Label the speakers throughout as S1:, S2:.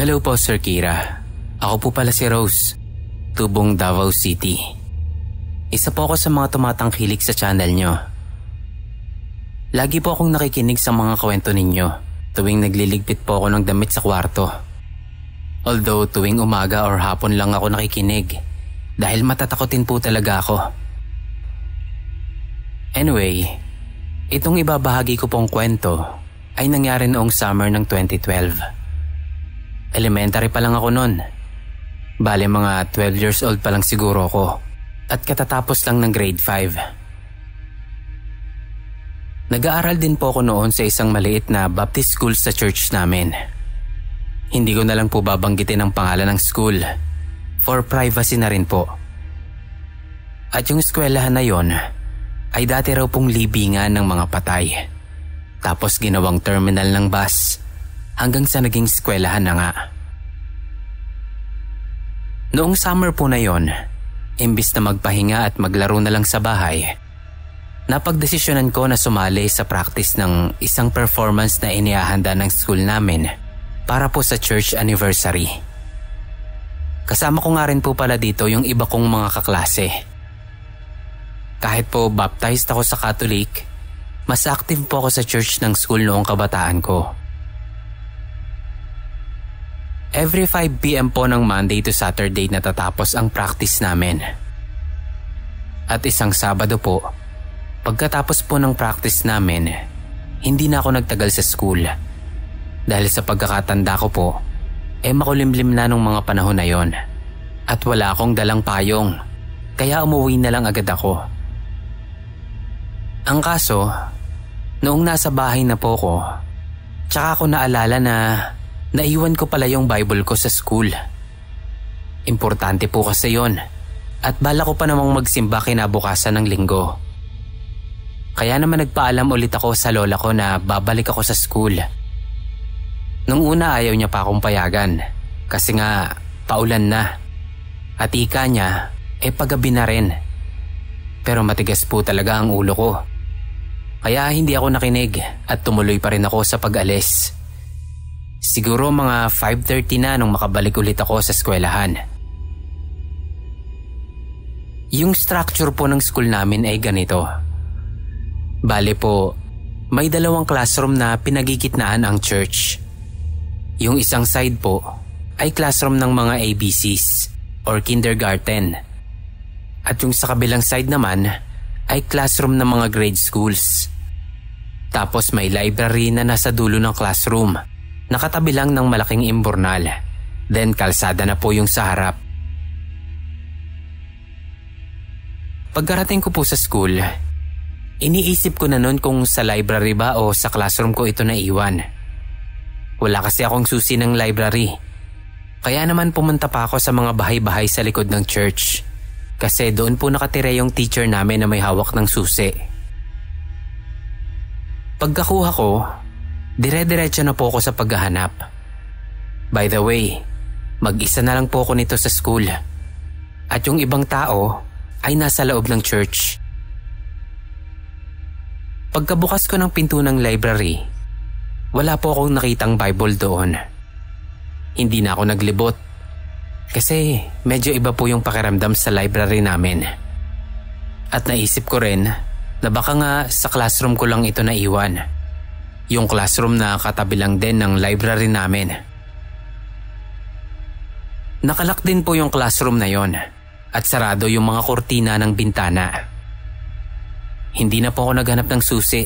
S1: Hello po, Sir Kira. Ako po pala si Rose, tubong Davao City. Isa po ako sa mga tumatangkilik sa channel nyo. Lagi po akong nakikinig sa mga kwento ninyo tuwing nagliligpit po ako ng damit sa kwarto. Although tuwing umaga or hapon lang ako nakikinig dahil matatakotin po talaga ako. Anyway, itong ibabahagi ko pong kwento ay nangyari noong summer ng 2012. Elementary pa lang ako noon. Bale mga 12 years old pa lang siguro ako at katatapos lang ng grade 5. Nag-aaral din po ako noon sa isang maliit na Baptist school sa church namin. Hindi ko na lang po babanggitin ang pangalan ng school for privacy na rin po. At yung eskwelahan na yon ay dati raw pong libingan ng mga patay. Tapos ginawang terminal ng bus hanggang sa naging eskwelahan na nga. Noong summer po na yon, imbis na magpahinga at maglaro na lang sa bahay, napagdesisyonan ko na sumali sa practice ng isang performance na inihahanda ng school namin para po sa church anniversary. Kasama ko nga rin po pala dito yung iba kong mga kaklase. Kahit po baptized ako sa Catholic, mas active po ako sa church ng school noong kabataan ko. Every 5 PM po ng Monday to Saturday natatapos ang practice namin. At isang Sabado po, pagkatapos po ng practice namin, hindi na ako nagtagal sa school. Dahil sa pagkakatanda ko po, makulimlim na nung mga panahon na yon. At wala akong dalang payong, kaya umuwi na lang agad ako. Ang kaso, noong nasa bahay na po ko, tsaka ako naalala na naiwan ko pala yung Bible ko sa school. Importante po kasi yon at bala ko pa namang magsimba kinabukasan ng linggo. Kaya naman nagpaalam ulit ako sa lola ko na babalik ako sa school. Nung una ayaw niya pa akong payagan kasi nga paulan na. At ika niya paggabi na rin. Pero matigas po talaga ang ulo ko. Kaya hindi ako nakinig at tumuloy pa rin ako sa pag-alis. Siguro mga 5:30 na nung makabalik ulit ako sa eskwelahan. Yung structure po ng school namin ay ganito. Bale po, may 2 classroom na pinagigitnaan ang church. Yung isang side po ay classroom ng mga ABCs or kindergarten. At yung sa kabilang side naman ay classroom ng mga grade schools. Tapos may library na nasa dulo ng classroom. Nakatabi lang ng malaking imburnal. Then kalsada na po yung sa harap. Pagkarating ko po sa school, iniisip ko na noon kung sa library ba o sa classroom ko ito naiwan. Wala kasi akong susi ng library. Kaya naman pumunta pa ako sa mga bahay-bahay sa likod ng church. Kasi doon po nakatira yung teacher namin na may hawak ng susi. Pagkakuha ko, dire-diretso na po ako sa paghahanap. By the way, mag-isa na lang po ako nito sa school. At yung ibang tao ay nasa loob ng church. Pagkabukas ko ng pinto ng library, wala po akong nakitang Bible doon. Hindi na ako naglibot kasi medyo iba po yung pakiramdam sa library namin. At naisip ko rin na baka nga sa classroom ko lang ito naiwan. Yung classroom na katabi lang din ng library namin. Nakalak din po yung classroom na yon at sarado yung mga kurtina ng bintana. Hindi na po ako naghanap ng susi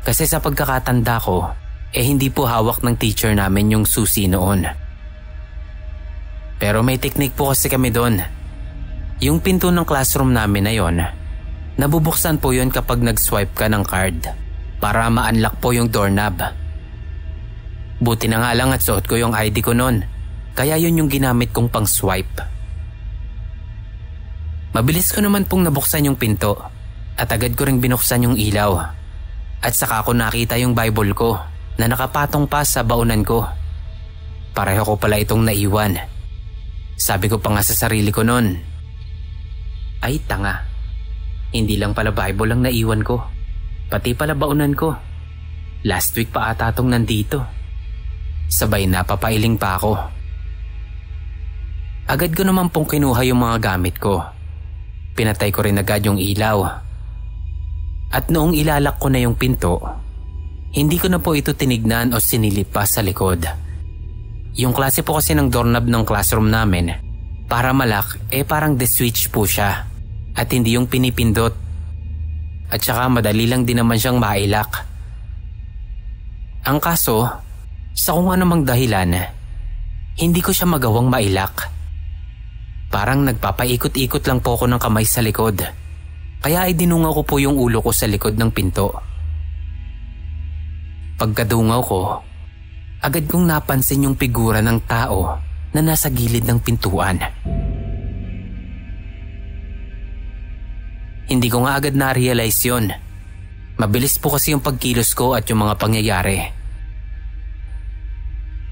S1: kasi sa pagkakatanda ko, hindi po hawak ng teacher namin yung susi noon. Pero may teknik po kasi kami doon. Yung pinto ng classroom namin na yon, nabubuksan po yun kapag nag-swipe ka ng card para ma-unlock po yung doorknob. Buti na nga lang at suot ko yung ID ko noon, kaya yun yung ginamit kong pang-swipe. Mabilis ko naman pong nabuksan yung pinto at agad ko ring binuksan yung ilaw. At saka ko nakita yung Bible ko na nakapatong pa sa baunan ko. Pareho ko pala itong naiwan. Sabi ko pa nga sa sarili ko noon, ay tanga, hindi lang pala Bible ang naiwan ko, pati pala baunan ko. Last week pa ata tong nandito. Sabay napapailing pa ako. Agad ko naman pong kinuha yung mga gamit ko. Pinatay ko rin agad yung ilaw. At noong ilalak ko na yung pinto, hindi ko na po ito tinignan o sinilip pa sa likod. Yung klase po kasi ng doorknob ng classroom namin, para malak parang the switch po siya at hindi yung pinipindot. At saka madali lang din naman siyang mailak. Ang kaso, sa kung anumang dahilan, hindi ko siya magawang mailak. Parang nagpapaikot-ikot lang po ako ng kamay sa likod. Kaya idinungaw ko po yung ulo ko sa likod ng pinto. Pagkadungaw ko, agad kong napansin yung figura ng tao na nasa gilid ng pintuan. Hindi ko nga agad na-realize yun. Mabilis po kasi yung pagkilos ko at yung mga pangyayari.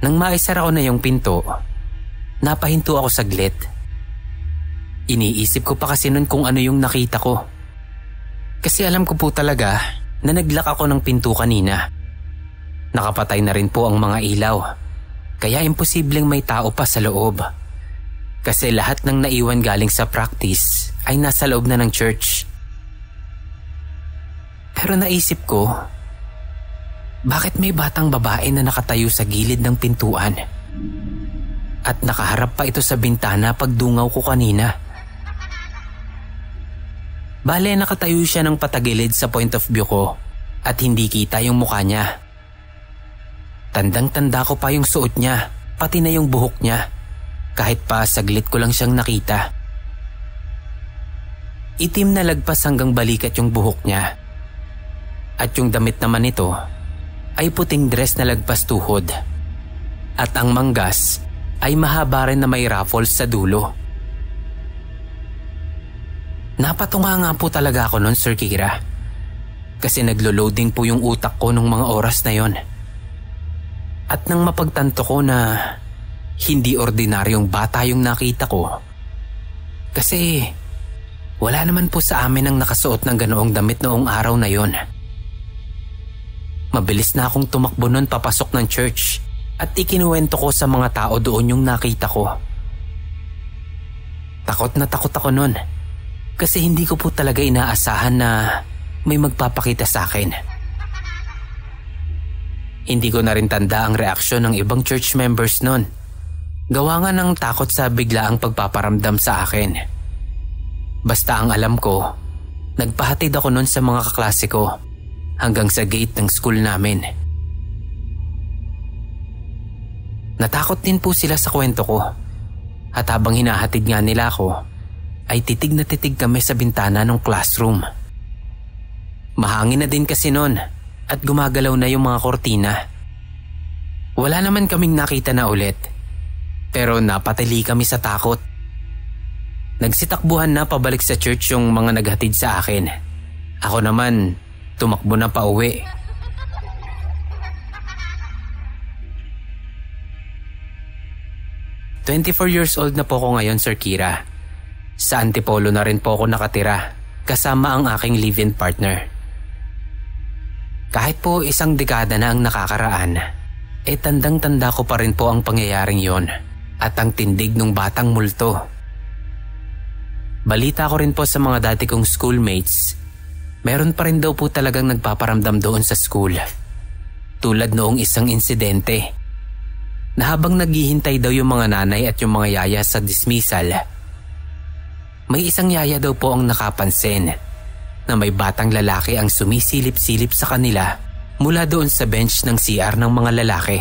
S1: Nang maisara ko na yung pinto, napahinto ako saglit. Iniisip ko pa kasi nun kung ano yung nakita ko. Kasi alam ko po talaga na naglak ako ng pinto kanina. Nakapatay na rin po ang mga ilaw. Kaya imposibleng may tao pa sa loob. Kasi lahat ng naiwan galing sa practice ay nasa loob na ng church. Pero naisip ko, bakit may batang babae na nakatayo sa gilid ng pintuan? At nakaharap pa ito sa bintana pagdungaw ko kanina. Bale, nakatayo siya ng patagilid sa point of view ko at hindi kita yung mukha niya. Tandang-tanda ko pa yung suot niya, pati na yung buhok niya. Kahit pa saglit ko lang siyang nakita. Itim na lagpas hanggang balikat yung buhok niya. At yung damit naman nito ay puting dress na lagpas tuhod. At ang manggas ay mahaba rin na may ruffles sa dulo. Napatunga nga po talaga ako nun, Sir Kira. Kasi naglo-loading po yung utak ko nung mga oras na yon. At nang mapagtanto ko na hindi ordinaryong bata yung nakita ko. Kasi wala naman po sa amin ang nakasuot ng ganoong damit noong araw na yon. Mabilis na akong tumakbo nun papasok ng church at ikinuwento ko sa mga tao doon yung nakita ko. Takot na takot ako nun kasi hindi ko po talaga inaasahan na may magpapakita sa akin. Hindi ko na rin tanda ang reaksyon ng ibang church members nun. Gawa nga ng takot sa biglaang pagpaparamdam sa akin. Basta ang alam ko, nagpahatid ako nun sa mga kaklase ko hanggang sa gate ng school namin. Natakot din po sila sa kwento ko. At habang hinahatid nga nila ako, ay titig na titig kami sa bintana ng classroom. Mahangin na din kasi nun at gumagalaw na yung mga kortina. Wala naman kaming nakita na ulit, pero napatili kami sa takot. Nagsitakbuhan na pabalik sa church yung mga naghatid sa akin. Ako naman, tumakbo na pauwi. "24 years old na po ako ngayon, Sir Kira. Sa Antipolo na rin po ako nakatira, kasama ang aking live-in partner. Kahit po isang dekada na ang nakakaraan, tandang-tanda ko pa rin po ang pangyayaring yon at ang tindig ng batang multo. Balita ko rin po sa mga dati kong schoolmates, meron pa rin daw po talagang nagpaparamdam doon sa school. Tulad noong isang insidente, na habang naghihintay daw yung mga nanay at yung mga yaya sa dismissal, may isang yaya daw po ang nakapansin na may batang lalaki ang sumisilip-silip sa kanila mula doon sa bench ng CR ng mga lalaki.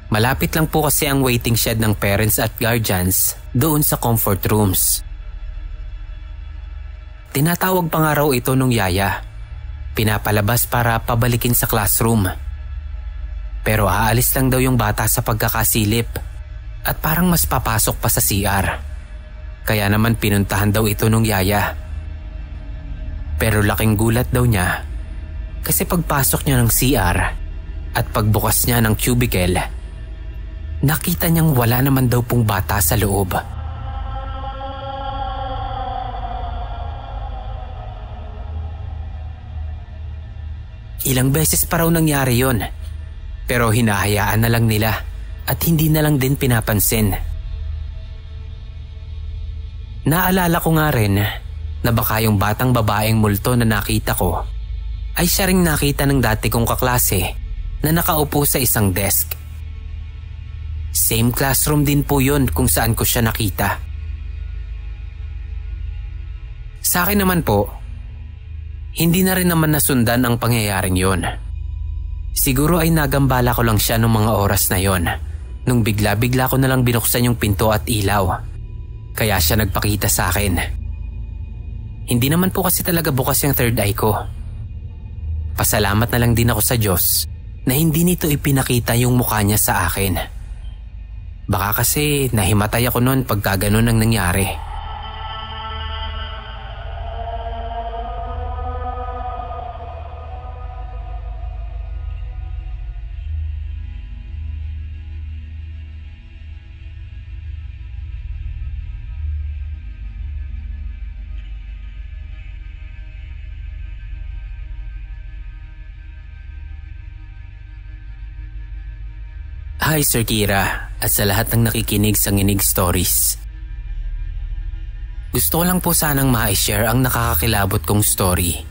S1: Malapit lang po kasi ang waiting shed ng parents at guardians doon sa comfort rooms. Tinatawag pa nga raw ito nung yaya. Pinapalabas para pabalikin sa classroom. Pero aalis lang daw yung bata sa pagkakasilip at parang mas papasok pa sa CR. Kaya naman pinuntahan daw ito nung yaya. Pero laking gulat daw niya kasi pagpasok niya ng CR at pagbukas niya ng cubicle, nakita niyang wala naman daw pong bata sa loob. Ilang beses pa raw nangyari yon. Pero hinahayaan na lang nila at hindi na lang din pinapansin. Naalala ko nga rin na baka yung batang babaeng multo na nakita ko ay siya ring nakita ng dati kong kaklase na nakaupo sa isang desk. Same classroom din po yun kung saan ko siya nakita. Sa akin naman po, hindi na rin naman nasundan ang pangyayaring yun. Siguro ay nagambala ko lang siya nung mga oras na yon, nung bigla-bigla ko nalang binuksan yung pinto at ilaw. Kaya siya nagpakita sa akin. Hindi naman po kasi talaga bukas yung third eye ko. Pasalamat na lang din ako sa Diyos na hindi nito ipinakita yung mukha niya sa akin. Baka kasi nahimatay ako noon pagka ganun ang nangyari. Hi Sir Kira at sa lahat ng nakikinig sa Nginig Stories. Gusto ko lang po sanang ma-share ang nakakakilabot kong story.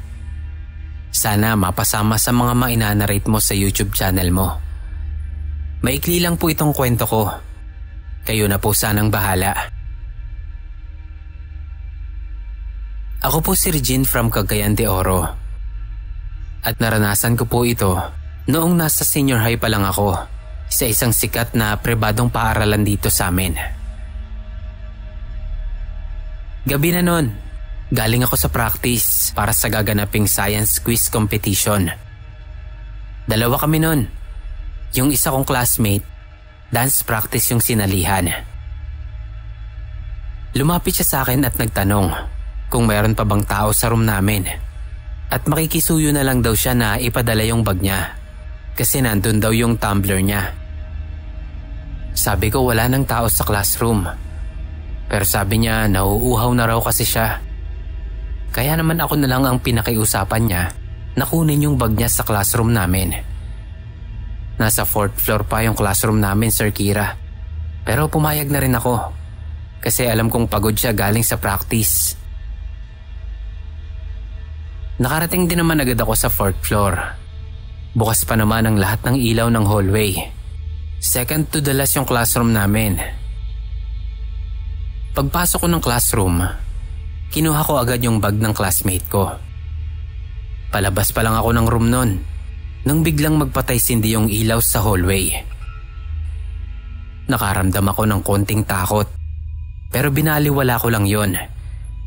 S1: Sana mapasama sa mga mainanarrate mo sa YouTube channel mo. Maikli lang po itong kwento ko. Kayo na po sanang bahala. Ako po si Regine from Cagayan de Oro. At naranasan ko po ito noong nasa senior high pa lang ako sa isang sikat na pribadong paaralan dito sa amin. Gabi na nun, galing ako sa practice para sa gaganaping science quiz competition. Dalawa kami nun. Yung isa kong classmate, dance practice yung sinalihan. Lumapit siya sa akin at nagtanong kung mayroon pa bang tao sa room namin. At makikisuyo na lang daw siya na ipadala yung bag niya kasi nandun daw yung tumbler niya. Sabi ko wala nang tao sa classroom. Pero sabi niya nauuhaw na raw kasi siya. Kaya naman ako na lang ang pinakiusapan niya na kunin yung bag niya sa classroom namin. Nasa 4th floor pa yung classroom namin, Sir Kira. Pero pumayag na rin ako kasi alam kong pagod siya galing sa practice. Nakarating din naman agad ako sa 4th floor. Bukas pa naman ang lahat ng ilaw ng hallway. Second to the last yung classroom namin. Pagpasok ko ng classroom, kinuha ko agad yung bag ng classmate ko. Palabas pa lang ako ng room nun nang biglang magpatay-sindi yung ilaw sa hallway. Nakaramdam ako ng konting takot pero binaliwala ko lang yon.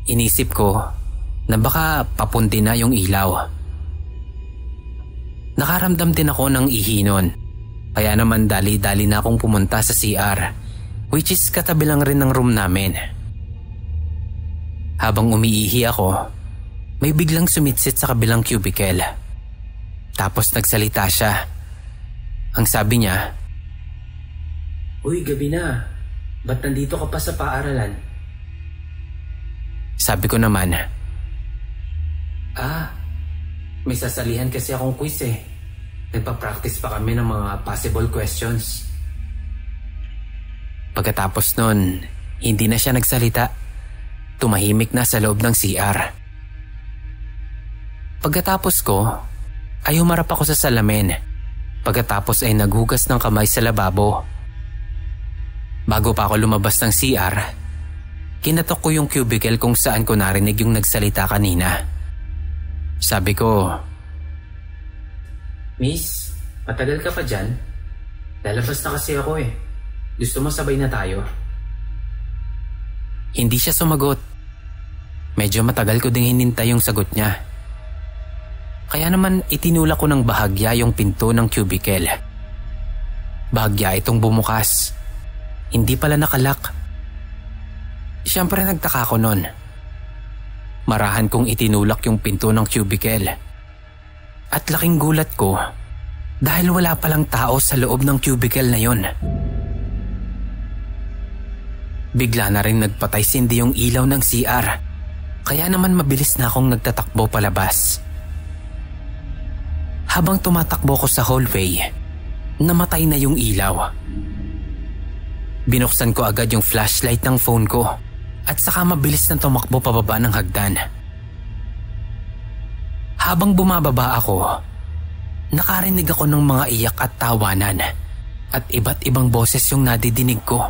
S1: Inisip ko na baka papunti na yung ilaw. Nakaramdam din ako ng ihi nun. Kaya naman dali-dali na akong pumunta sa CR, which is katabi lang rin ng room namin. Habang umiihi ako, may biglang sumitsit sa kabilang cubicle. Tapos nagsalita siya. Ang sabi niya, "Uy, gabi na. Ba't nandito ka pa sa paaralan?" Sabi ko naman, may sasalihan kasi akong quiz eh. Nagpa-practice pa kami ng mga possible questions." Pagkatapos nun, hindi na siya nagsalita. Tumahimik na sa loob ng CR. Pagkatapos ko, ay humarap ako sa salamin. Pagkatapos ay naghugas ng kamay sa lababo. Bago pa ako lumabas ng CR, kinatok ko yung cubicle kung saan ko narinig yung nagsalita kanina. Sabi ko, "Miss, matagal ka pa dyan? Lalabas na kasi ako eh. Gusto mo sabay na tayo?" Hindi siya sumagot. Medyo matagal ko ding hinintay yung sagot niya. Kaya naman itinulak ko ng bahagya yung pinto ng cubicle. Bahagya itong bumukas. Hindi pala nakalak. Siyempre nagtaka ko nun. Marahan kong itinulak yung pinto ng cubicle. At laking gulat ko dahil wala palang tao sa loob ng cubicle na yon. Bigla na rin nagpatay-sindi yung ilaw ng CR. Kaya naman mabilis na akong nagtatakbo palabas. Habang tumatakbo ko sa hallway, namatay na yung ilaw. Binuksan ko agad yung flashlight ng phone ko at saka mabilis na tumakbo pababa ng hagdan. Habang bumababa ako, nakarinig ako ng mga iyak at tawanan at iba't ibang boses yung nadidinig ko.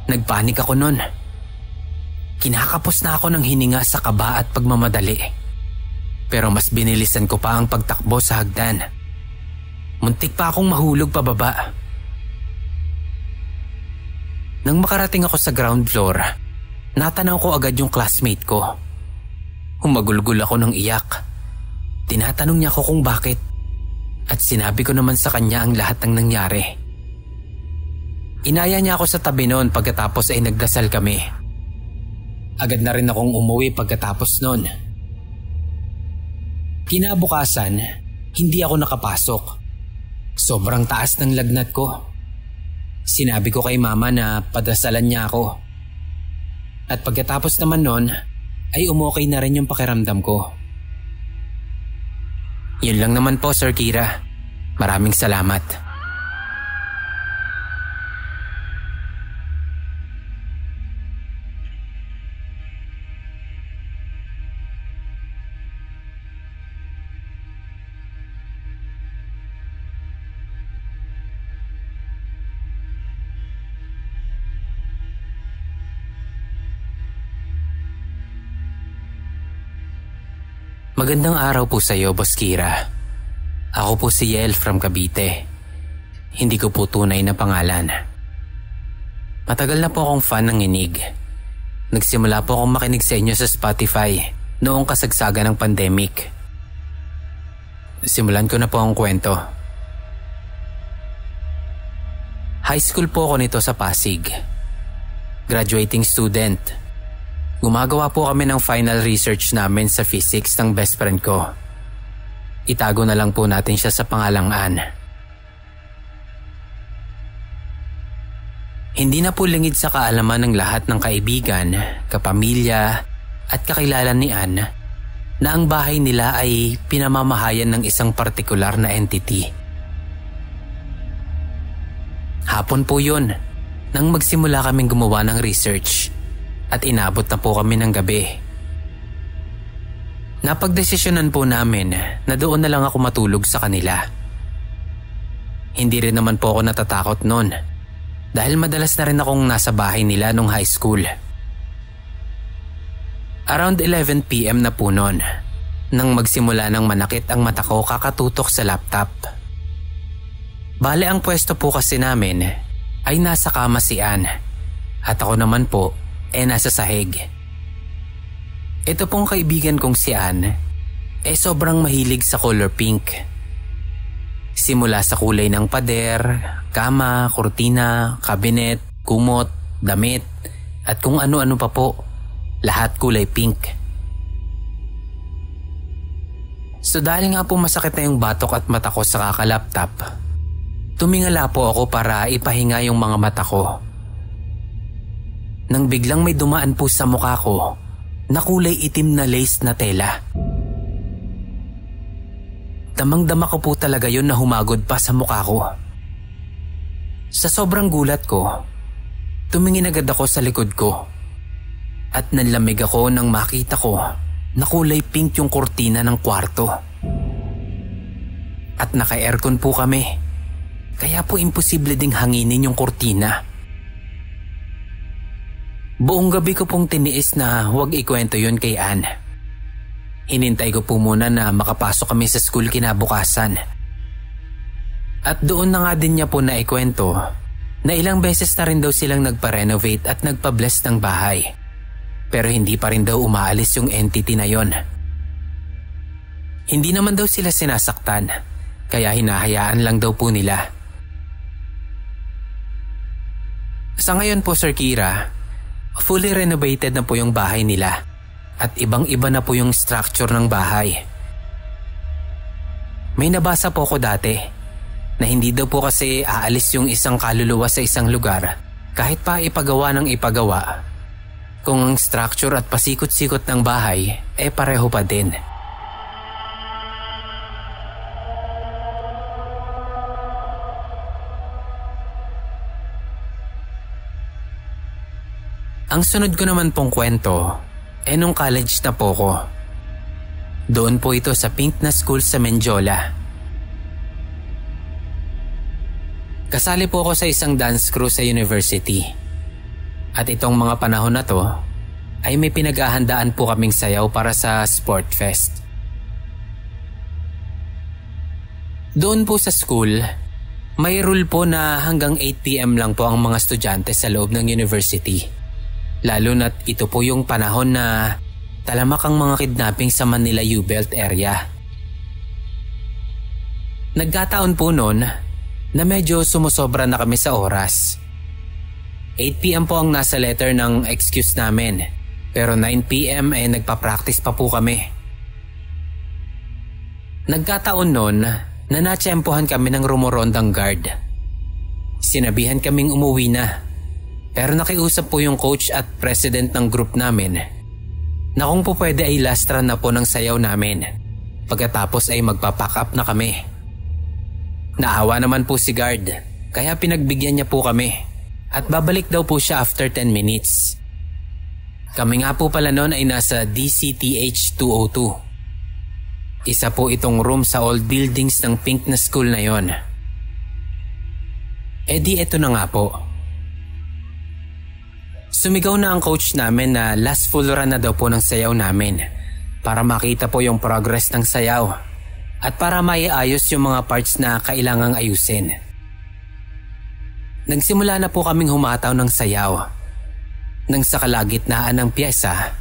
S1: Nagpanik ako nun. Kinakapos na ako ng hininga sa kaba at pagmamadali. Pero mas binilisan ko pa ang pagtakbo sa hagdan. Muntik pa akong mahulog pababa. Nang makarating ako sa ground floor, natanaw ko agad yung classmate ko. Humagulgul ako ng iyak. Tinatanong niya ako kung bakit. At sinabi ko naman sa kanya ang lahat ng nangyari. Inaya niya ako sa tabi noon pagkatapos ay nagdasal kami. Agad na rin akong umuwi pagkatapos noon. Kinabukasan, hindi ako nakapasok. Sobrang taas ng lagnat ko. Sinabi ko kay mama na padasalan niya ako. At pagkatapos naman noon, ay umokay na rin yung pakiramdam ko. Yun lang naman po, Sir Kira. Maraming salamat. Magandang araw po sa iyo, Boss Kira. Ako po si Yel from Cavite. Hindi ko po tunay na pangalan. Matagal na po akong fan ng Inig. Nagsimula po akong makinig sa inyo sa Spotify noong kasagsagan ng pandemic. Simulan ko na po ang kwento. High school po ako nito sa Pasig. Graduating student. Gumagawa po kami ng final research namin sa physics ng best friend ko. Itago na lang po natin siya sa pangalang Ann. Hindi na po lingid sa kaalaman ng lahat ng kaibigan, kapamilya at kakilala ni Ann na ang bahay nila ay pinamamahayan ng isang partikular na entity. Hapon po yun nang magsimula kaming gumawa ng research. At inabot na po kami ng gabi. Napagdesisyonan po namin na doon na lang ako matulog sa kanila. Hindi rin naman po ako natatakot noon dahil madalas na rin akong nasa bahay nila nung high school. Around 11 PM na po noon nang magsimula ng manakit ang mata ko kakatutok sa laptop. Bale ang pwesto po kasi namin ay nasa kama si Ann at ako naman po nasa sahig. Ito pong kaibigan kong si Ann sobrang mahilig sa color pink. Simula sa kulay ng pader, kama, kurtina, kabinet, kumot, damit at kung ano-ano pa po, lahat kulay pink. So dahil nga po masakit na yung batok at mata ko sa kakalaptop, tumingala po ako para ipahinga yung mga mata ko. Nang biglang may dumaan po sa mukha ko na kulay itim na lace na tela. Damang-dama ko po talaga yun na humagod pa sa mukha ko. Sa sobrang gulat ko, tumingin agad ako sa likod ko at nanlamig ako nang makita ko na kulay pink yung kurtina ng kwarto. At naka-aircon po kami, kaya po imposible ding hanginin yung kurtina. Buong gabi ko pong tiniis na huwag ikwento yun kay Ann. Hinintay ko po muna na makapasok kami sa school kinabukasan. At doon na nga din niya po na ikwento na ilang beses na rin daw silang nagpa-renovate at nagpa-bless ng bahay. Pero hindi pa rin daw umaalis yung entity na yon. Hindi naman daw sila sinasaktan, kaya hinahayaan lang daw po nila. Sa ngayon po, Sir Kira, fully renovated na po yung bahay nila at ibang-iba na po yung structure ng bahay. May nabasa po ko dati na hindi daw po kasi aalis yung isang kaluluwa sa isang lugar kahit pa ipagawa ng ipagawa kung ang structure at pasikot-sikot ng bahay pareho pa din. Ang sunod ko naman pong kwento, nung college na po ko. Doon po ito sa Pink na school sa Mendiola. Kasali po ako sa isang dance crew sa university. At itong mga panahon na to, ay may pinaghahandaan po kaming sayaw para sa sport fest. Doon po sa school, may rule po na hanggang 8 PM lang po ang mga estudyante sa loob ng university. Lalo na't ito po yung panahon na talamak ang mga kidnapping sa Manila U-Belt area. Nagkataon po noon na medyo sumusobra na kami sa oras. 8 PM po ang nasa letter ng excuse namin, pero 9 PM ay nagpa-practice pa po kami. Nagkataon noon na natsyempohan kami ng rumorondang guard. Sinabihan kaming umuwi na, pero nakiusap po yung coach at president ng group namin na kung po pwede ay last run na po ng sayaw namin. Pagkatapos ay magpa-pack up na kami. Naawa naman po si guard, kaya pinagbigyan niya po kami at babalik daw po siya after 10 minutes. Kami nga po pala noon ay nasa DCTH 202. Isa po itong room sa old buildings ng Pink na school na yon. Di eto na nga po. Sumigaw na ang coach namin na last full run na daw po ng sayaw namin para makita po yung progress ng sayaw at para maiayos yung mga parts na kailangang ayusin. Nagsimula na po kaming humataw ng sayaw. Nang sa kalagitnaan ng pyesa,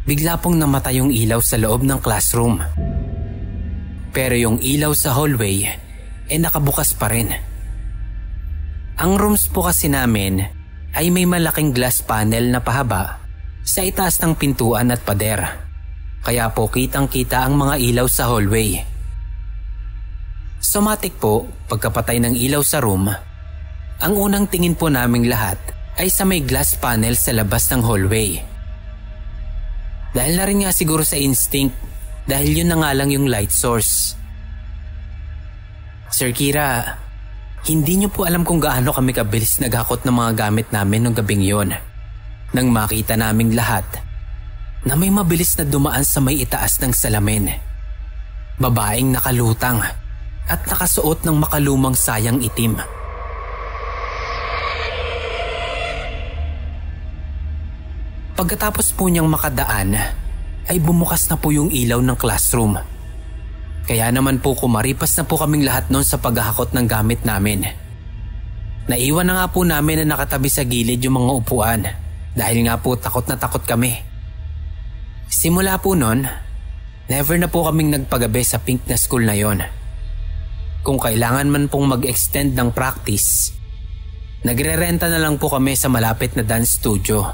S1: bigla pong namatay yung ilaw sa loob ng classroom. Pero yung ilaw sa hallway nakabukas pa rin. Ang rooms po kasi namin ay may malaking glass panel na pahaba sa itaas ng pintuan at pader. Kaya po kitang-kita ang mga ilaw sa hallway. Somatic po, pagkapatay ng ilaw sa room, ang unang tingin po naming lahat ay sa may glass panel sa labas ng hallway. Dahil na rin nga siguro sa instinct, dahil yun na nga lang yung light source. Sir Kira, hindi niyo po alam kung gaano kami kabilis naghakot ng mga gamit namin nung gabing yon. Nang makita naming lahat na may mabilis na dumaan sa may itaas ng salamin. Babaeng nakalutang at nakasuot ng makalumang sayang itim. Pagkatapos po niyang makadaan, ay bumukas na po yung ilaw ng classroom. Kaya naman po kumaripas na po kaming lahat noon sa paghahakot ng gamit namin. Naiwan na nga po namin na nakatabi sa gilid yung mga upuan dahil nga po takot na takot kami. Simula po noon, never na po kaming nagpagabi sa Pink na school na yon. Kung kailangan man pong mag-extend ng practice, nagre-renta na lang po kami sa malapit na dance studio.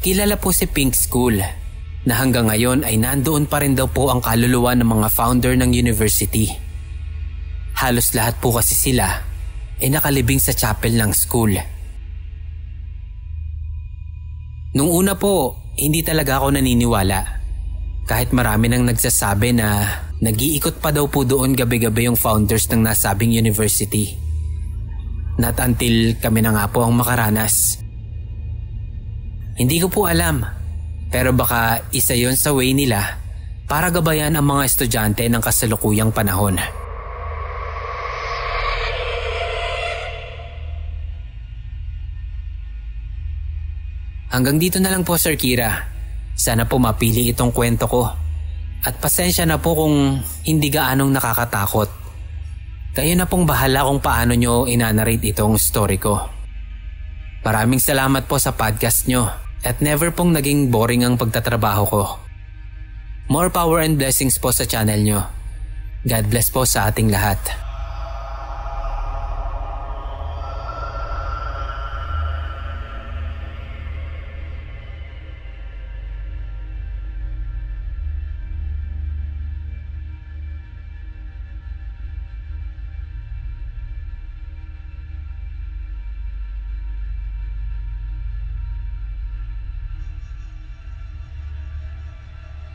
S1: Kilala po si Pink School na hanggang ngayon ay nandoon pa rin daw po ang kaluluwa ng mga founder ng university. Halos lahat po kasi sila ay nakalibing sa chapel ng school. Nung una po, hindi talaga ako naniniwala. Kahit marami nang nagsasabi na nag-iikot pa daw po doon gabi-gabi yung founders ng nasabing university. Not until kami na nga po ang makaranas. Hindi ko po alam, pero baka isa yon sa way nila para gabayan ang mga estudyante ng kasalukuyang panahon. Hanggang dito na lang po, Sir Kira. Sana po mapili itong kwento ko. At pasensya na po kung hindi gaanong nakakatakot. Kayo na pong bahala kung paano nyo inanarrate itong story ko. Maraming salamat po sa podcast nyo. At never pong naging boring ang pagtatrabaho ko. More power and blessings po sa channel nyo. God bless po sa ating lahat.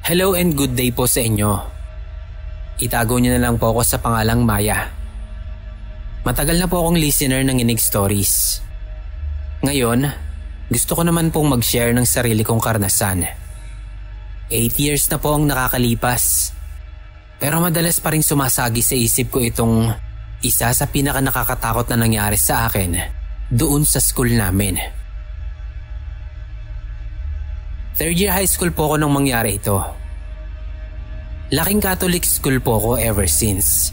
S1: Hello and good day po sa inyo. Itago niyo na lang po ako sa pangalang Maya. Matagal na po akong listener ng Inig Stories. Ngayon, gusto ko naman pong mag-share ng sarili kong karanasan. 8 years na po ang nakakalipas. Pero madalas pa ring sumasagi sa isip ko itong isa sa pinaka nakakatakot na nangyari sa akin doon sa school namin. 3rd year high school po ako nung mangyari ito. Laking Catholic school po ako ever since.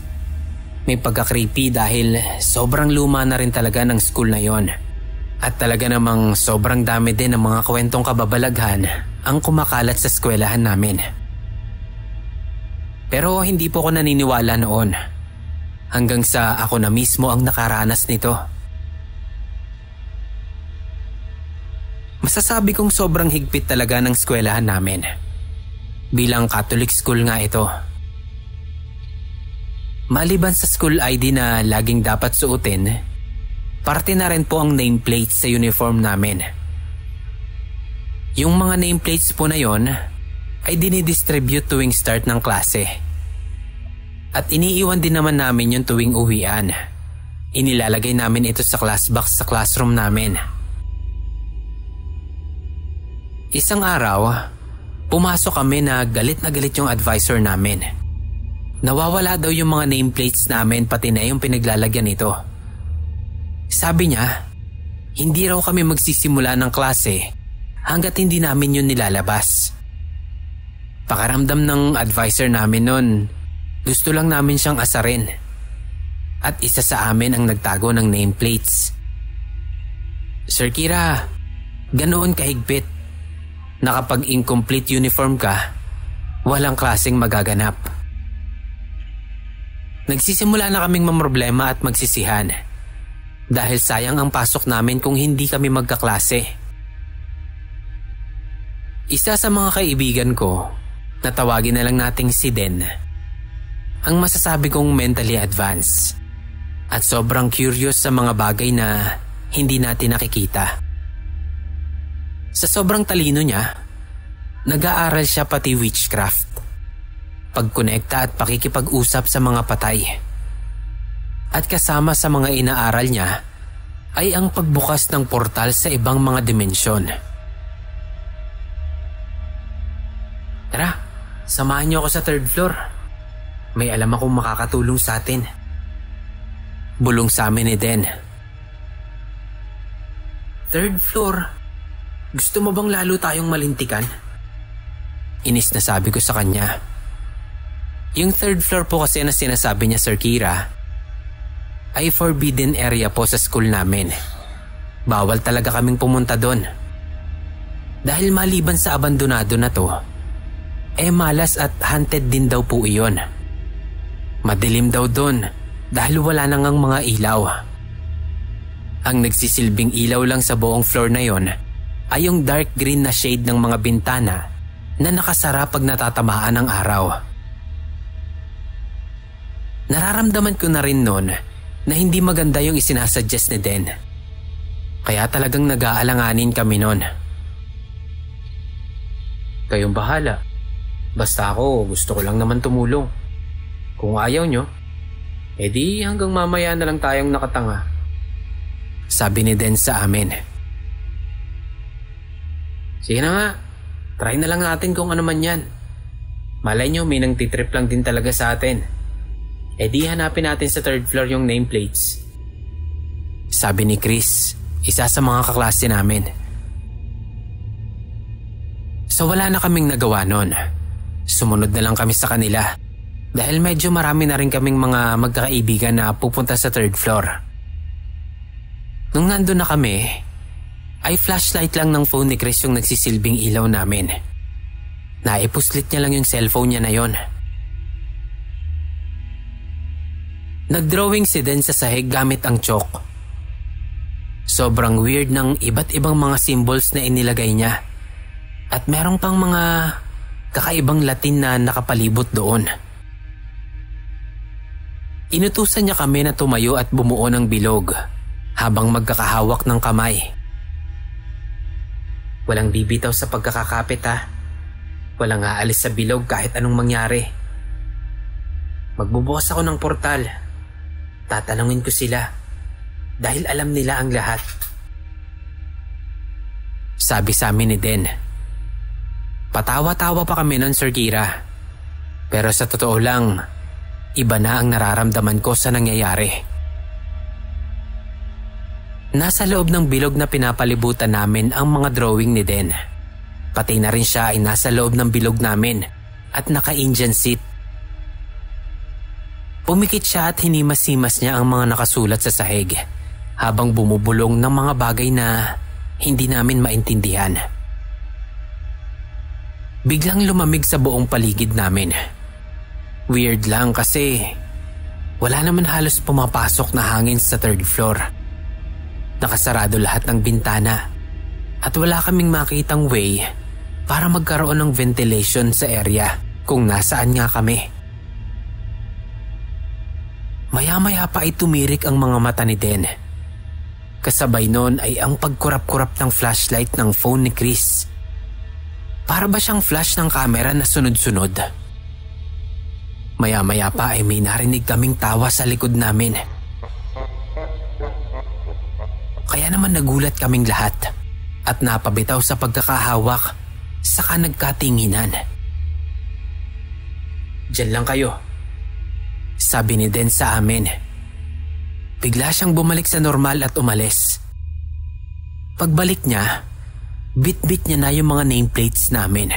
S1: May pagka-creepy dahil sobrang luma na rin talaga ng school na yon. At talaga namang sobrang dami din ng mga kwentong kababalaghan ang kumakalat sa eskwelahan namin. Pero hindi po ako naniniwala noon. Hanggang sa ako na mismo ang nakaranas nito. Masasabi kong sobrang higpit talaga ng eskwelahan namin. Bilang Catholic school nga ito. Maliban sa school ID na laging dapat suotin, parte na rin po ang nameplates sa uniform namin. Yung mga nameplates po na yon ay dinidistribute tuwing start ng klase. At iniiwan din naman namin yung tuwing uwian. Inilalagay namin ito sa class box sa classroom namin. Isang araw, pumasok kami na galit yung advisor namin. Nawawala daw yung mga nameplates namin pati na yung pinaglalagyan nito. Sabi niya, hindi raw kami magsisimula ng klase hanggat hindi namin yun nilalabas. Pakaramdam ng advisor namin nun, gusto lang namin siyang asarin. At isa sa amin ang nagtago ng nameplates. Sir Kira, ganoon kahigpit na kapag incomplete uniform ka, walang klaseng magaganap. Nagsisimula na kaming mamroblema at magsisihan dahil sayang ang pasok namin kung hindi kami magkaklase. Isa sa mga kaibigan ko, na tawagin na lang nating si Den, ang masasabi kong mentally advanced at sobrang curious sa mga bagay na hindi natin nakikita. Sa sobrang talino niya, nag-aaral siya pati witchcraft, pagkonekta at pakikipag-usap sa mga patay. At kasama sa mga inaaral niya ay ang pagbukas ng portal sa ibang mga dimensyon. Tara, samahan niyo ako sa 3rd floor. May alam akong makakatulong sa atin. Bulong sa amin ni Den. 3rd floor? Gusto mo bang lalo tayong malintikan? Inis na sabi ko sa kanya. Yung 3rd floor po kasi na sinasabi niya, Sir Kira, ay forbidden area po sa school namin. Bawal talaga kaming pumunta doon. Dahil maliban sa abandonado na to, malas at haunted din daw po iyon. Madilim daw doon dahil wala nang ang mga ilaw. Ang nagsisilbing ilaw lang sa buong floor na yon ay yung dark green na shade ng mga bintana na nakasara pag natatamaan ng araw. Nararamdaman ko na rin noon na hindi maganda yung isinasuggest ni Den. Kaya talagang nag-aalanganin kami noon. Kayong bahala. Basta ako, gusto ko lang naman tumulong. Kung ayaw nyo, edi hanggang mamaya na lang tayong nakatanga. Sabi ni Den sa amin. Sige na nga, try na lang natin kung ano man yan. Malay nyo, may nang titrip lang din talaga sa atin. Edi hanapin natin sa 3rd floor yung nameplates. Sabi ni Chris, isa sa mga kaklase namin. So wala na kaming nagawa nun. Sumunod na lang kami sa kanila dahil medyo marami na rin kaming mga magkakaibigan na pupunta sa 3rd floor. Nung nandun na kami, ay flashlight lang ng phone ni Chris yung nagsisilbing ilaw namin. Naipuslit niya lang yung cellphone niya na yon. Nagdrawing si Den sa sahig gamit ang chalk. Sobrang weird ng iba't ibang mga symbols na inilagay niya. At merong pang mga kakaibang Latin na nakapalibot doon. Inutusan niya kami na tumayo at bumuo ng bilog habang magkakahawak ng kamay. Walang bibitaw sa pagkakakapit ha. Walang aalis sa bilog kahit anong mangyari. Magbubukas ako ng portal. Tatanungin ko sila dahil alam nila ang lahat. sabi sa amin ni Den. Patawa-tawa pa kami nun, Sir Kira. Pero sa totoo lang, iba na ang nararamdaman ko sa nangyayari. Nasa loob ng bilog na pinapalibutan namin ang mga drawing ni Den. Pati na rin siya ay nasa loob ng bilog namin at naka-Indian seat. Pumikit siya at hinimas-himas niya ang mga nakasulat sa sahig habang bumubulong ng mga bagay na hindi namin maintindihan. Biglang lumamig sa buong paligid namin. Weird lang kasi wala naman halos pumapasok na hangin sa third floor. Nakasarado lahat ng bintana at wala kaming makitang way para magkaroon ng ventilation sa area kung nasaan nga kami. Maya-maya pa ay tumirik ang mga mata ni Den. Kasabay nun ay ang pagkurap-kurap ng flashlight ng phone ni Chris. Para ba siyang flash ng camera na sunod-sunod? Maya-maya pa ay may narinig kaming tawa sa likod namin. Kaya naman nagulat kaming lahat at napabitaw sa pagkakahawak, saka nagkatinginan. "Diyan lang kayo," sabi ni Den sa amin. Bigla siyang bumalik sa normal at umalis. Pagbalik niya, bit-bit niya na yung mga nameplates namin.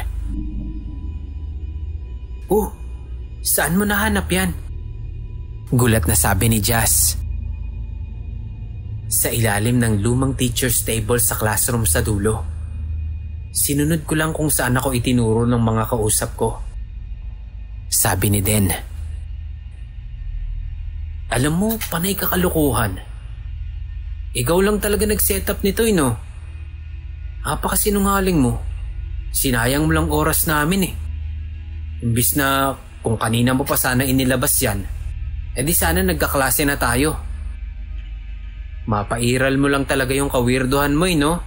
S1: "Oh, saan mo nahanap yan?" Gulat na sabi ni Jazz. "Sa ilalim ng lumang teacher's table sa classroom sa dulo. Sinunod ko lang kung saan ako itinuro ng mga kausap ko," sabi ni Den. "Alam mo, panay kakalukuhan. Ikaw lang talaga nag-setup nito, no? Apakasinungaling mo. Sinayang mo lang oras namin eh. Imbis na kung kanina mo pa sana inilabas yan, edi sana nagkaklase na tayo. Mapairal mo lang talaga yung kawirduhan mo, no?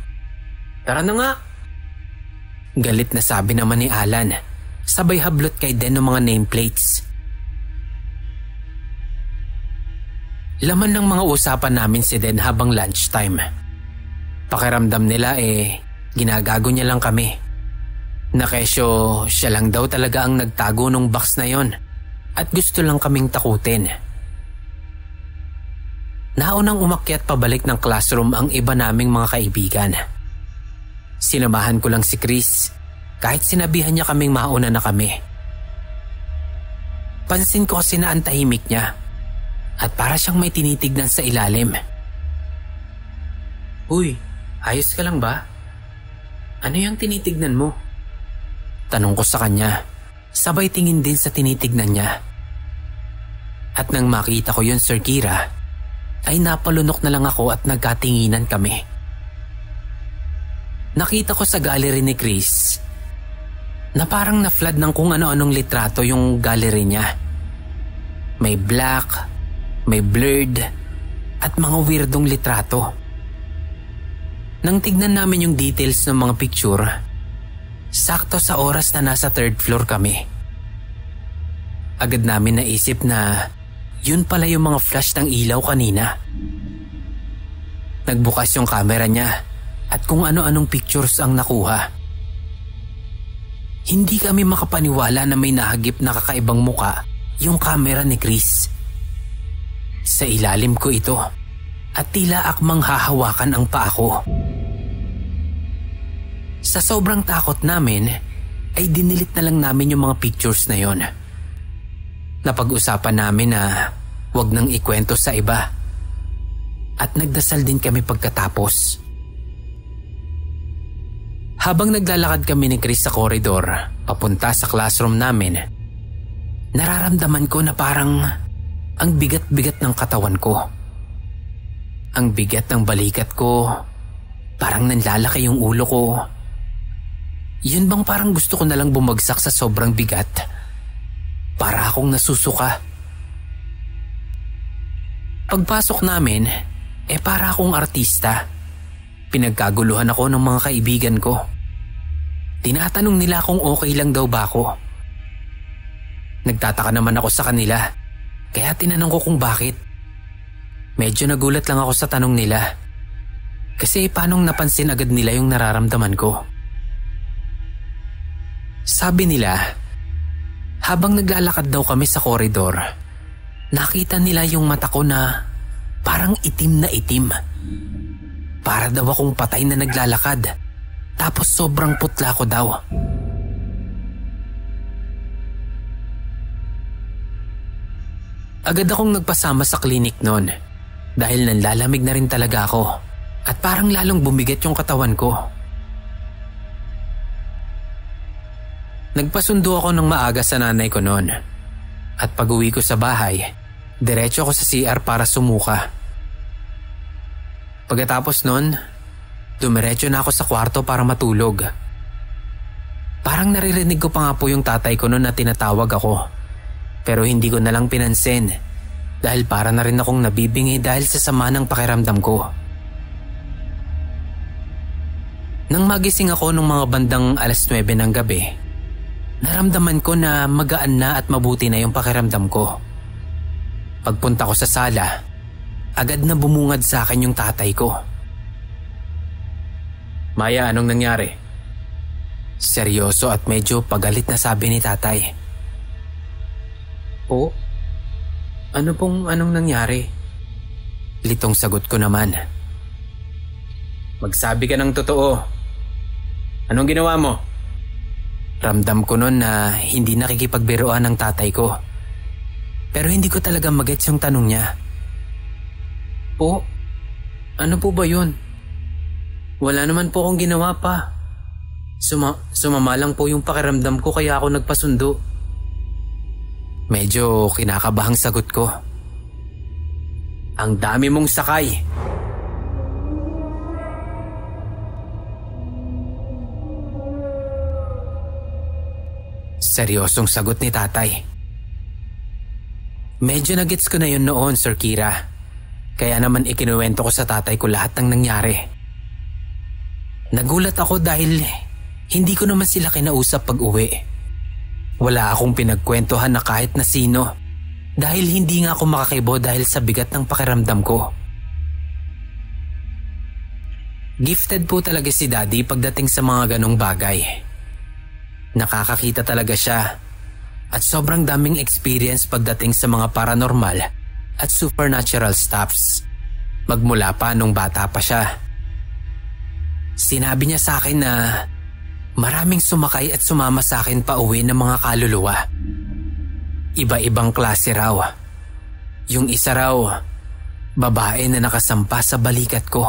S1: Tara na nga." Galit na sabi naman ni Alan, sabay hablot kay Den ng mga nameplates. Laman ng mga usapan namin si Den habang lunchtime. Pakiramdam nila ginagago niya lang kami. Nakesyo siya lang daw talaga ang nagtago nung box na yon at gusto lang kaming takutin. Naunang umakyat pabalik ng classroom ang iba naming mga kaibigan. Sinamahan ko lang si Chris kahit sinabihan niya kaming mauna na kami. Pansin ko kasi na ang tahimik niya at para siyang may tinitignan sa ilalim. "Uy, ayos ka lang ba? Ano yung tinitignan mo?" Tanong ko sa kanya, sabay tingin din sa tinitignan niya. At nang makita ko yun, Sir Kira, ay napalunok na lang ako at nagkatinginan kami. Nakita ko sa gallery ni Chris na parang na-flood ng kung ano-anong litrato yung gallery niya. May black, may blurred, at mga weirdong litrato. Nang tignan namin yung details ng mga picture, sakto sa oras na nasa third floor kami. Agad namin naisip na yun pala yung mga flash ng ilaw kanina. Nagbukas yung camera niya at kung ano-anong pictures ang nakuha. Hindi kami makapaniwala na may nahagip na kakaibang muka yung camera ni Chris. Sa ilalim ko ito at tila akmang hahawakan ang paa ko. Sa sobrang takot namin ay dinilit na lang namin yung mga pictures na yon. Napag-usapan namin na wag nang ikwento sa iba at nagdasal din kami pagkatapos. Habang naglalakad kami ni Chris sa koridor papunta sa classroom namin, nararamdaman ko na parang ang bigat-bigat ng katawan ko. Ang bigat ng balikat ko, parang nanlalaki yung ulo ko. Yun bang parang gusto ko nalang bumagsak sa sobrang bigat? Para akong nasusuka. Pagpasok namin, para akong artista. Pinagkaguluhan ako ng mga kaibigan ko. Tinatanong nila kung okay lang daw ba ako. Nagtataka naman ako sa kanila, kaya tinanong ko kung bakit. Medyo nagulat lang ako sa tanong nila. Kasi paanong napansin agad nila yung nararamdaman ko? Sabi nila, habang naglalakad daw kami sa koridor, nakita nila yung mata ko na parang itim na itim. Para daw akong patay na naglalakad, tapos sobrang putla ko daw. Agad akong nagpasama sa klinik noon dahil nanlalamig na rin talaga ako at parang lalong bumigat yung katawan ko. Nagpasundo ako ng maaga sa nanay ko noon at pag-uwi ko sa bahay, diretso ako sa CR para sumuka. Pagkatapos noon, dumiretso na ako sa kwarto para matulog. Parang naririnig ko pa nga po yung tatay ko noon na tinatawag ako. Pero hindi ko na lang pinansin dahil para na rin akong nabibingi dahil sa sama ng pakiramdam ko. Nang magising ako nung mga bandang 9:00 ng gabi, naramdaman ko na magaan na at mabuti na yung pakiramdam ko. Pagpunta ko sa sala, agad na bumungad sa akin yung tatay ko. "Maya, anong nangyari?" Seryoso at medyo pagalit na sabi ni tatay. "Po? Anong nangyari?" Litong sagot ko naman. "Magsabi ka ng totoo. Anong ginawa mo?" Ramdam ko noon na hindi nakikipagbiruan ng tatay ko. Pero hindi ko talaga magets yung tanong niya. "Po? Ano po ba yun? Wala naman po akong ginawa pa. Sumama lang po yung pakiramdam ko kaya ako nagpasundo." Medyo kinakabahang sagot ko. "Ang dami mong sakay." Seryosong sagot ni tatay. Medyo nagets ko na yun noon, Sir Kira. Kaya naman ikinuwento ko sa tatay ko lahat ng nangyari. Nagulat ako dahil hindi ko naman sila kinausap pag-uwi. Wala akong pinagkwentuhan na kahit na sino dahil hindi nga ako makakibo dahil sa bigat ng pakiramdam ko. Gifted po talaga si Daddy pagdating sa mga ganong bagay. Nakakakita talaga siya at sobrang daming experience pagdating sa mga paranormal at supernatural stuffs. Magmula pa nung bata pa siya. Sinabi niya sa akin na maraming sumakay at sumama sa akin pa uwi ng mga kaluluwa. Iba-ibang klase raw. Yung isa raw, babae na nakasampa sa balikat ko.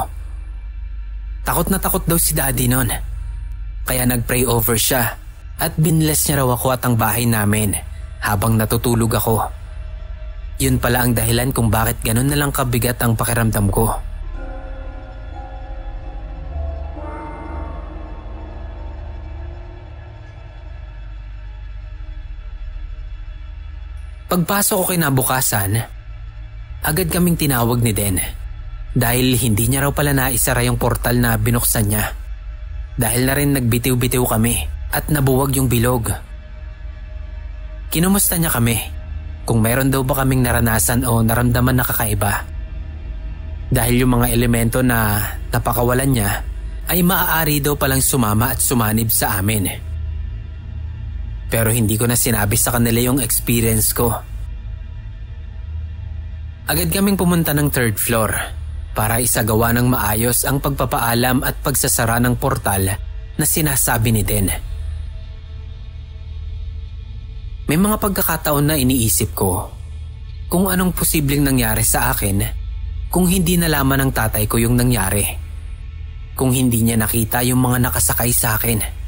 S1: Takot na takot daw si Daddy nun. Kaya nag-pray over siya at binless niya raw ako at ang bahay namin habang natutulog ako. Yun pala ang dahilan kung bakit ganun na lang kabigat ang pakiramdam ko. Pagpasok ko kinabukasan, agad kaming tinawag ni Den dahil hindi niya raw pala naisara yung portal na binuksan niya. Dahil na rin nagbitiw-bitiw kami at nabuwag yung bilog. Kinumusta niya kami kung mayroon daw ba kaming naranasan o naramdaman na kakaiba. Dahil yung mga elemento na napakawalan niya ay maaari daw palang sumama at sumanib sa amin. Pero hindi ko na sinabi sa kanila yung experience ko. Agad kaming pumunta ng 3rd floor para isagawa ng maayos ang pagpapaalam at pagsasara ng portal na sinasabi ni Den. May mga pagkakataon na iniisip ko kung anong posibleng nangyari sa akin kung hindi nalaman ng tatay ko yung nangyari. Kung hindi niya nakita yung mga nakasakay sa akin.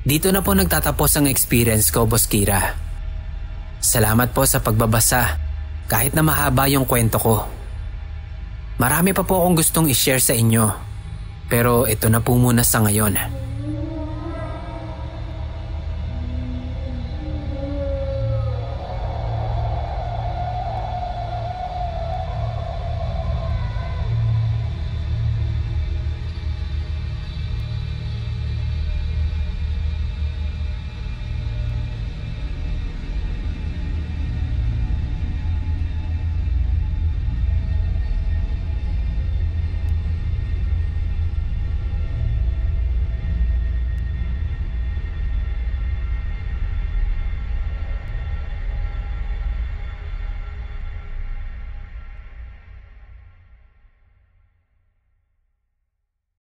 S1: Dito na po nagtatapos ang experience ko, Boss Kira. Salamat po sa pagbabasa kahit na mahaba yung kwento ko. Marami pa po akong gustong i-share sa inyo pero ito na po muna sa ngayon.